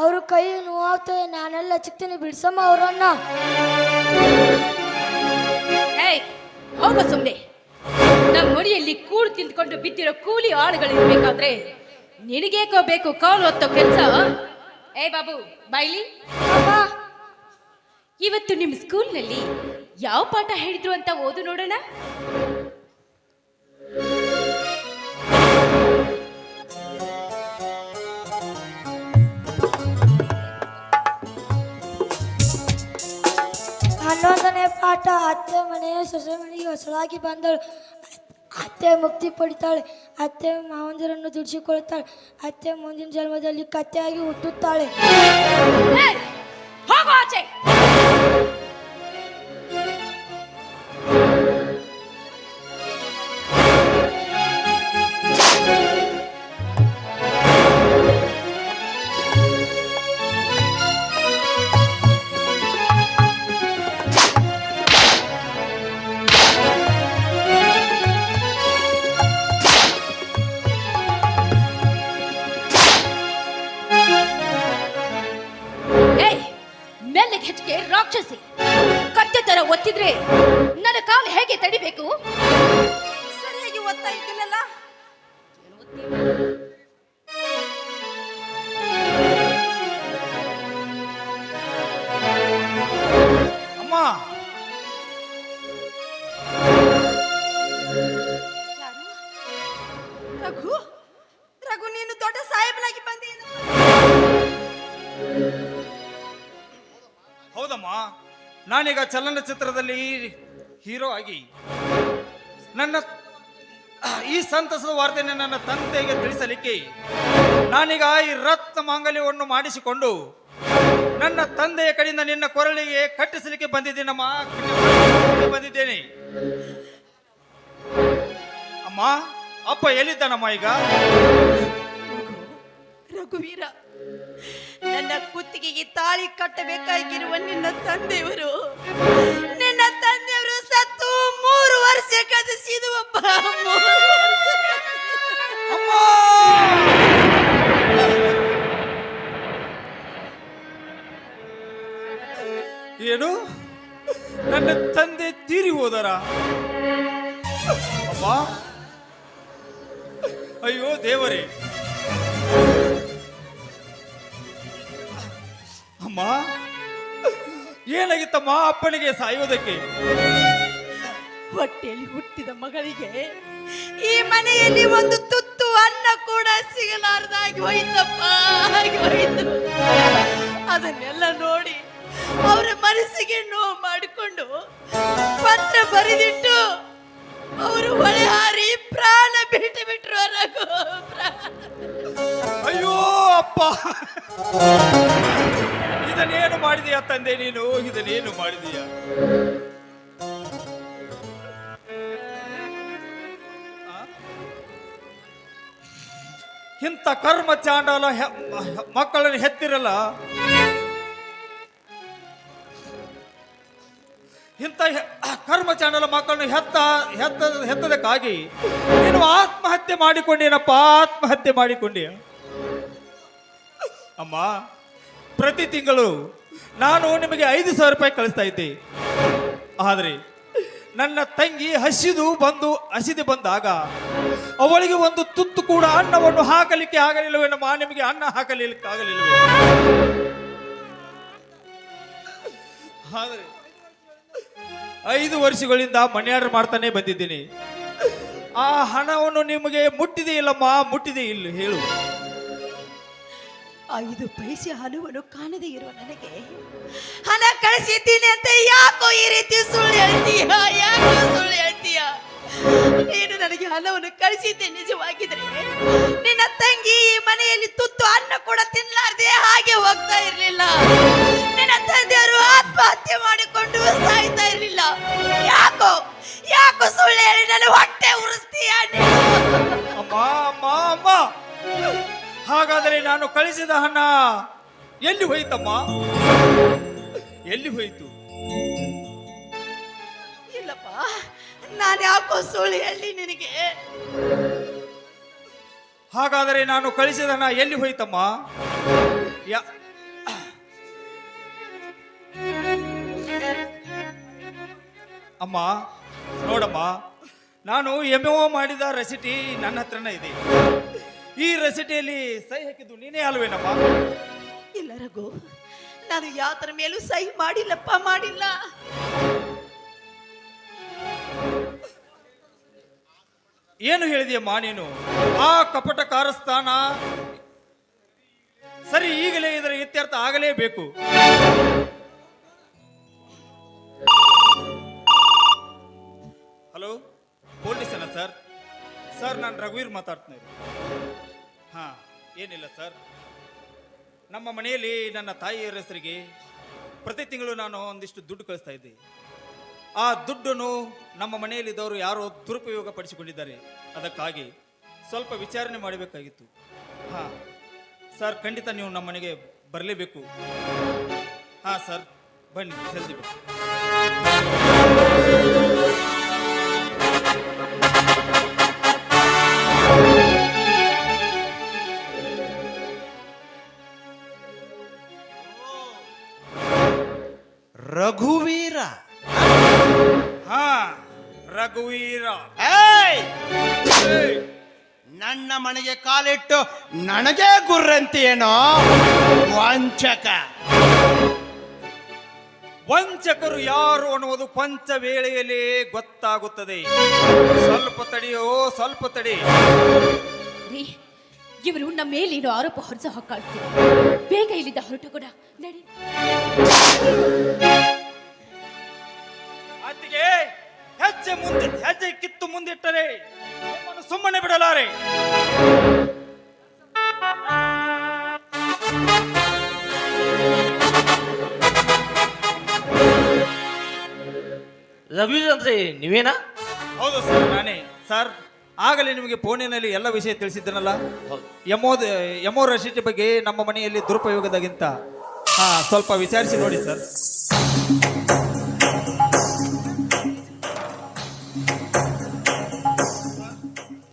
ಅವ್ರ ಕೈ ನೋವಾಗ್ತದೆ, ನಾನೆಲ್ಲ ಚಿಕ್ತೀನಿ, ಬಿಡ್ಸಮ್ಮ ಅವ್ರನ್ನ. ಏಯ್ ಹೋಗ ಸುಮ್ಮನೆ. ನಮ್ಮ ಮುಡಿಯಲ್ಲಿ ಕೂಡು ತಿಂದ್ಕೊಂಡು ಬಿದ್ದಿರೋ ಕೂಲಿ ಆಳುಗಳು ಇರ್ಬೇಕಾದ್ರೆ ನಿನಗೇಕೋ ಬೇಕು ಕಾಲು ಹೊತ್ತೋ ಕೆಲಸ? ಏ ಬಾಬು ಬಾಯ್ಲಿ. ಅಮ್ಮ, ಇವತ್ತು ನಿಮ್ಮ ಸ್ಕೂಲ್ನಲ್ಲಿ ಯಾವ ಪಾಠ ಹೇಳಿದ್ರು ಅಂತ ಓದು ನೋಡೋಣ. ಹನ್ನೊಂದನೇ ಪಾಠ. ಅತ್ತೆ ಮನೆಯ ಸೊಸೆ ಮನೆಗೆ ಹೊಸದಾಗಿ ಬಂದಳು. ಅತ್ತೆ ಮುಕ್ತಿ ಪಡಿತಾಳೆ. ಅತ್ತೆ ಮಾವಂದಿರನ್ನು ದುಡಿಸಿಕೊಳ್ಳುತ್ತಾಳೆ. ಅತ್ತೆ ಮುಂದಿನ ಜನ್ಮದಲ್ಲಿ ಕತ್ತೆಯಾಗಿ ಹುಟ್ಟುತ್ತಾಳೆ. ಏಯ್, ಹೋಗು ಆಚೆ. ಹೆಚ್ಚಿಗೆ ರಾಕ್ಷಸಿ ಕತ್ತೆ ತರ ಒತ್ತಿದ್ರೆ ನನ್ನ ಕಾಲು ಹೇಗೆ ತಡಿಬೇಕು? ಸರಿಯಾಗಿ ಓದ್ತಾ ಇದ್ದೀನಲ್ಲ. ಅಮ್ಮ, ಯಾರು? ರಘು, ರಘು ನೀನು ದೊಡ್ಡ ಸಾಹೇಬನಾಗಿ ಬಂದೀನ. ಹೌದಮ್ಮ, ನಾನೀಗ ಚಲನಚಿತ್ರದಲ್ಲಿ ಹೀರೋ ಆಗಿ ನನ್ನ ಈ ಸಂತಸದ ವಾರ್ತೆಯನ್ನು ನನ್ನ ತಂದೆಗೆ ತಿಳಿಸಲಿಕ್ಕೆ ನಾನೀಗ ಈ ರತ್ನ ಮಾಂಗಲ್ಯವನ್ನು ಮಾಡಿಸಿಕೊಂಡು ನನ್ನ ತಂದೆಯ ಕಡೆಯಿಂದ ನಿನ್ನ ಕೊರಳಿಗೆ ಕಟ್ಟಿಸಲಿಕ್ಕೆ ಬಂದಿದ್ದೇನಮ್ಮ, ಬಂದಿದ್ದೇನೆ. ಅಮ್ಮ, ಅಪ್ಪ ಎಲ್ಲಿದ್ದಾನಮ್ಮ ಈಗ? ರಘುವೀರ, ನನ್ನ ಕುತ್ತಿಗೆಗೆ ತಾಳಿ ಕಟ್ಟಬೇಕಾಗಿರುವ ನಿನ್ನ ತಂದೆಯವರು ಸತ್ತು 3 ವರ್ಷ ಕದಿಸಿದುವಪ್ಪ. 3 ವರ್ಷ. ಅಮ್ಮ, ಏನು ನನ್ನ ತಂದೆ ತೀರಿ ಹೋದರ? ಅಮ್ಮ, ಅಯ್ಯೋ ದೇವರೇ. ಅಮ್ಮ, ಏನಾಗಿತ್ತಮ್ಮ ಅಪ್ಪನಿಗೆ ಸಾಯೋದಕ್ಕೆ? ಹೊಟ್ಟೆಯಲ್ಲಿ ಹುಟ್ಟಿದ ಮಗಳಿಗೆ ಈ ಮನೆಯಲ್ಲಿ ಒಂದು ತುತ್ತು ಅನ್ನ ಕೂಡ ಸಿಗಲಾರದಾಗಿ ಹೋಯ್ತಪ್ಪ, ಆಗಿ ಹೋಯ್ತು. ಅದನ್ನೆಲ್ಲ ನೋಡಿ ಅವರ ಮನಸ್ಸಿಗೆ ನೋವು ಮಾಡಿಕೊಂಡು ಪತ್ರ ಬರೆದಿಟ್ಟು ಅವರು ಹೊಳೆ ಹಾರಿ ಪ್ರಾಣ ಬಿಟ್ಟು ಬಿಟ್ರು. ರಘು, ಅಯ್ಯೋ ಅಪ್ಪ, ಇದನ್ನೇನು ಮಾಡಿದೀಯ ತಂದೆ ನೀನು? ಇದನ್ನೇನು ಮಾಡಿದೀಯ? ಇಂಥ ಕರ್ಮ ಚಾಂಡಾಲ ಮಕ್ಕಳನ್ನು ಹೆತ್ತಿರಲ್ಲ. ಇಂಥ ಕರ್ಮ ಚಾಂಡಾಲ ಮಕ್ಕಳನ್ನು ಹೆತ್ತದಕ್ಕಾಗಿ ನೀನು ಆತ್ಮಹತ್ಯೆ ಮಾಡಿಕೊಂಡೇನಪ್ಪ, ಆತ್ಮಹತ್ಯೆ ಮಾಡಿಕೊಂಡೆ. ಅಮ್ಮ, ಪ್ರತಿ ತಿಂಗಳು ನಾನು ನಿಮಗೆ 5,000 ರೂಪಾಯಿ ಕಳಿಸ್ತಾ ಇದ್ದೆ. ಆದರೆ ನನ್ನ ತಂಗಿ ಹಸಿದು ಬಂದಾಗ ಅವಳಿಗೆ ಒಂದು ತುತ್ತು ಕೂಡ ಅನ್ನವನ್ನು ಹಾಕಲಿಕ್ಕೆ ಆಗಲಿಲ್ಲವೇನಮ್ಮ? ನಿಮಗೆ ಅನ್ನ ಹಾಕಲಿಕ್ಕೆ ಆಗಲಿಲ್ಲವೇ? ಆದರೆ 5 ವರ್ಷಗಳಿಂದ ಮನಿ ಆರ್ಡರ್ ಮಾಡ್ತಾನೆ ಬಂದಿದ್ದೀನಿ. ಆ ಹಣವನ್ನು ನಿಮಗೆ ಮುಟ್ಟಿದೆ ಇಲ್ಲಮ್ಮ, ಮುಟ್ಟಿದೆ ಇಲ್ಲ ಹೇಳು? 5 ಪೈಸೆ ಹಣವನ್ನು ಕಾಣದೇ ಇರುವ ನನಗೆ ಹಣ ಕಳಿಸಿದ್ದೀನಿ ಅಂತ ಯಾಕೋ ಈ ರೀತಿ ಸುಳ್ಳು ಹೇಳ್ತೀಯ? ಯಾಕೋ ಸುಳ್ಳು ಹೇಳ್ತೀಯ? ನೀನು ನನಗೆ ಹಣವನ್ನು ಕಳಿಸಿದ್ದೆ ನಿಜವಾಗಿದ್ರೆ ನಿನ್ನ ತಂಗಿ ಈ ಮನೆಯಲ್ಲಿ ತುತ್ತು ಅನ್ನ ಕೂಡ ತಿನ್ನಲಾರದೆ ಹಾಗೆ ಹೋಗ್ತಾ ಇರಲಿಲ್ಲ. ನಿನ್ನ ತಂದೆಯವರು ಆತ್ಮಹತ್ಯೆ ಮಾಡಿಕೊಂಡು ಸಾಯ್ತಾ ಇರಲಿಲ್ಲ. ಯಾಕೋ ಯಾಕೋ ಸುಳ್ಳು ಹೇಳಿ ನನ್ನ ಹೊಟ್ಟೆ ಉರಿಸ್ತೀಯ? ಅಮ್ಮ ಅಮ್ಮ ಅಮ್ಮ, ಹಾಗಾದರೆ ನಾನು ಕಳಿಸಿದ ಹಣ ಎಲ್ಲಿ ಹೋಯ್ತಮ್ಮ? ಎಲ್ಲಿ ಹೋಯ್ತು? ಇಲ್ಲಪ್ಪ, ನಾನು ಯಾಕೋ ಸುಳ್ಳು ಹೇಳಿ ನಿನಗೆ? ಹಾಗಾದರೆ ನಾನು ಕಳಿಸಿದ ಹಣ ಎಲ್ಲಿ ಹೋಯ್ತಮ್ಮ? ಅಮ್ಮ ನೋಡಮ್ಮ, ನಾನು MO ಮಾಡಿದ ರಸೀಟಿ ನನ್ನ ಹತ್ರನೇ ಇದೆ. ಈ ರಸೀಟಿಯಲ್ಲಿ ಸಹಿ ಹಾಕಿದ್ದು ನೀನೇ ಅಲ್ವೇನಮ್ಮ? ಇಲ್ಲ ರಘು, ನಾನು ಯಾತರ ಮೇಲೂ ಸಹಿ ಮಾಡಿಲ್ಲಪ್ಪ, ಮಾಡಿಲ್ಲ. ಏನು ಹೇಳಿದೆಯಮ್ಮ ನೀನು? ಆ ಕಪಟ ಕಾರಸ್ಥಾನ ಸರಿ, ಈಗಲೇ ಇದರ ಇತ್ಯರ್ಥ ಆಗಲೇಬೇಕು. Hello, ಪೊಲೀಸನ sir? ಸರ್, ನಾನು ರಘುವೀರ್ ಮಾತಾಡ್ತೀನಿ. ಹಾ, ಏನಿಲ್ಲ ಸರ್, ನಮ್ಮ ಮನೆಯಲ್ಲಿ ನನ್ನ ತಾಯಿಯರ ಹೆಸರಿಗೆ ಪ್ರತಿ ತಿಂಗಳು ನಾನು ಒಂದಿಷ್ಟು ದುಡ್ಡು ಕಳಿಸ್ತಾ ಇದ್ದೆ. ಆ ದುಡ್ಡನ್ನು ನಮ್ಮ ಮನೆಯಲ್ಲಿದ್ದವರು ಯಾರೋ ದುರುಪಯೋಗ ಪಡಿಸಿಕೊಂಡಿದ್ದಾರೆ. ಅದಕ್ಕಾಗಿ ಸ್ವಲ್ಪ ವಿಚಾರಣೆ ಮಾಡಬೇಕಾಗಿತ್ತು. ಹಾ ಸರ್, ಖಂಡಿತ ನೀವು ನಮ್ಮ ಮನೆಗೆ ಬರಲೇಬೇಕು. ಹಾ ಸರ್, ಬನ್ನಿ, ಜಲ್ದಿ ಬನ್ನಿ. ರಘುವೀರ. ಹಾ, ರಘುವೀರ. ಏಯ್! ಏಯ್! ನನ್ನ ಮನೆಗೆ ಕಾಲಿಟ್ಟು ನನಗೆ ಗುರ್ರಂತೀಯೇನೋ ವಂಚಕ. ವಂಚಕರು ಯಾರು ಅನ್ನುವುದು ಪಂಚ ವೇಳೆಯಲ್ಲಿ ಗೊತ್ತಾಗುತ್ತದೆ. ಸ್ವಲ್ಪ ತಡೆಯೋ, ಸ್ವಲ್ಪ ತಡಿ. ರೀ, ಇವರು ನಮ್ಮ ಮೇಲೇನು ಆರೋಪ ಹೊರಸ ಹಾಕಾಡ್ತೀವಿ. ಬೇಗ ಇಲ್ಲಿಂದ ಹೊರಟು ಕೂಡ ನಡಿ. ಅತ್ತಿಗೆ, ಹೆಜ್ಜೆ ಕಿತ್ತು ಮುಂದಿಟ್ಟರೆ ನಿಮ್ಮನ್ನು ಸುಮ್ಮನೆ ಬಿಡಲಾರೆ. ರಘುವೀರ್ ಅಂದ್ರೆ ನೀವೇನಾ? ಹೌದು ಸರ್, ನಾನೇ ಸರ್. ಆಗಲೇ ನಿಮಗೆ ಫೋನಿನಲ್ಲಿ ಎಲ್ಲ ವಿಷಯ ತಿಳಿಸಿದ್ದನಲ್ಲ. ಎಮೋ ರಸೀಟಿ ಬಗ್ಗೆ ನಮ್ಮ ಮನೆಯಲ್ಲಿ ದುರುಪಯೋಗದಾಗಿಂತ ಸ್ವಲ್ಪ ವಿಚಾರಿಸಿ ನೋಡಿ ಸರ್.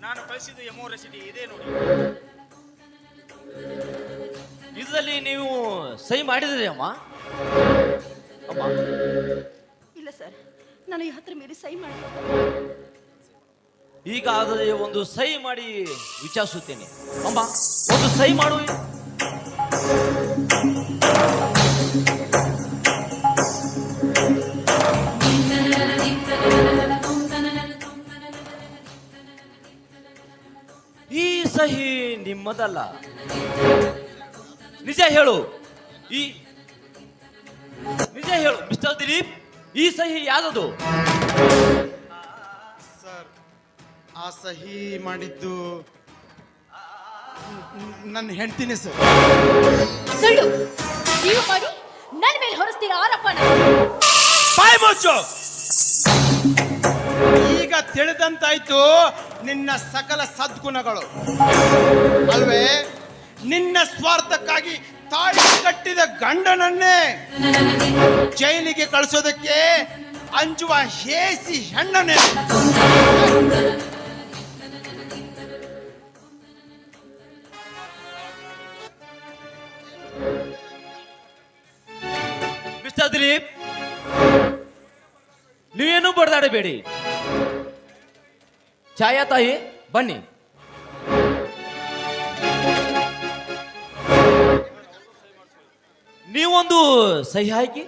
ನಾನು ಕಳಿಸಿದ ಎಮೋ ರಸೀಟಿ ಇದೆ ನೋಡಿ. ಇದರಲ್ಲಿ ನೀವು ಸಹಿ ಮಾಡಿದ್ರಿ ಅಮ್ಮ? ಅಮ್ಮ, ಇಲ್ಲ ಸರ್, ನಾನು ಈ ಹತ್ರ ಮೇಲೆ ಸಹಿ ಮಾಡಿ. ಈಗ ಆದರೆ ಒಂದು ಸಹಿ ಮಾಡಿ ವಿಚಾರಿಸುತ್ತೇನೆ. ಅಮ್ಮ, ಒಂದು ಸಹಿ ಮಾಡು. ಈ ಸಹಿ ನಿಮ್ಮದಲ್ಲ. ನಿಜ ಹೇಳು, ನಿಜ ಹೇಳು ಮಿಸ್ಟರ್ ದಿಲೀಪ್, ಈ ಸಹಿ ಯಾರದು? ಸರ್, ಆ ಸಹಿ ಮಾಡಿದ್ದು ನನ್ನ ಹೆಂಡ್ತಿನೇ ಸರ್. ಸುಳ್ಳು. ನೀವು ಮಾಡಿ ನನ್ನ ಮೇಲೆ ಹೊರಿಸ್ತೀರಾ ಆರೋಪನ? ಬಾಯ್ ಮುಚ್ಚು. ಈಗ ತಿಳಿದಂತಾಯ್ತು ನಿನ್ನ ಸಕಲ ಸದ್ಗುಣಗಳು ಅಲ್ವೇ? ನಿನ್ನ ಸ್ವಾರ್ಥಕ್ಕಾಗಿ ತಾಳಿ ಕಟ್ಟಿದ ಗಂಡನನ್ನೇ ಜೈಲಿಗೆ ಕಳಿಸೋದಕ್ಕೆ ಅಂಜುವ ಹೇಸಿ ಹೆಣ್ಣನೇ. ಮಿಸ್ಟರ್ ದಿಲೀಪ್, ನೀವೇನು ಬಡದಾಡಬೇಡಿ. ಛಾಯಾ ತಾಯಿ, ಬನ್ನಿ. ನೀವೊಂದು ಸಹಿ ಹಾಕಿ.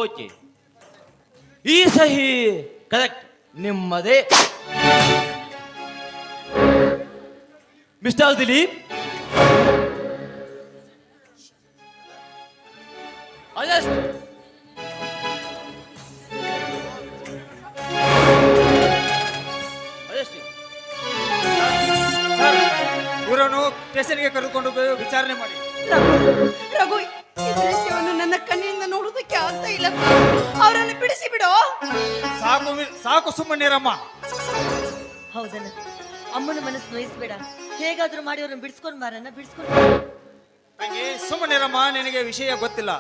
ಓಕೆ, ಈ ಸಹಿ ಕರೆಕ್ಟ್, ನಿಮ್ಮದೇ. Mister Dilip, arrest. ಸರ್, ಇವರನ್ನು ಸ್ಟೇಷನ್ಗೆ ಕರೆದುಕೊಂಡು ಹೋಗಿ ವಿಚಾರಣೆ ಮಾಡಿ. ರಘು, ಈ ದೃಶ್ಯವನ್ನು ನನ್ನ ಕಣ್ಣಿನಿಂದ ನೋಡುವುದಕ್ಕೆ ಆಗ್ತಾ ಇಲ್ಲಪ್ಪ. ಅವರನ್ನು ಬಿಡಿಸಿ ಬಿಡು. ಸಾಕು ಸುಮ್ಮನಿರಮ್ಮ. ಹೌದಣ್ಣ, ಅಮ್ಮನ ಮನಸ್ಸು ನೋಯಿಸ್ಬೇಡ. ಹೇಗಾದ್ರೂ ಮಾಡಿ ಅವ್ರನ್ನ ಬಿಡಿಸ್ಕೊಂಡು ಮಾರನ್ನ ಬಿಡಿಸ್ಕೊಂಡು. ತಂಗಿ, ಸುಮ್ಮನಿರಮ್ಮ, ನಿನಗೆ ವಿಷಯ ಗೊತ್ತಿಲ್ಲ.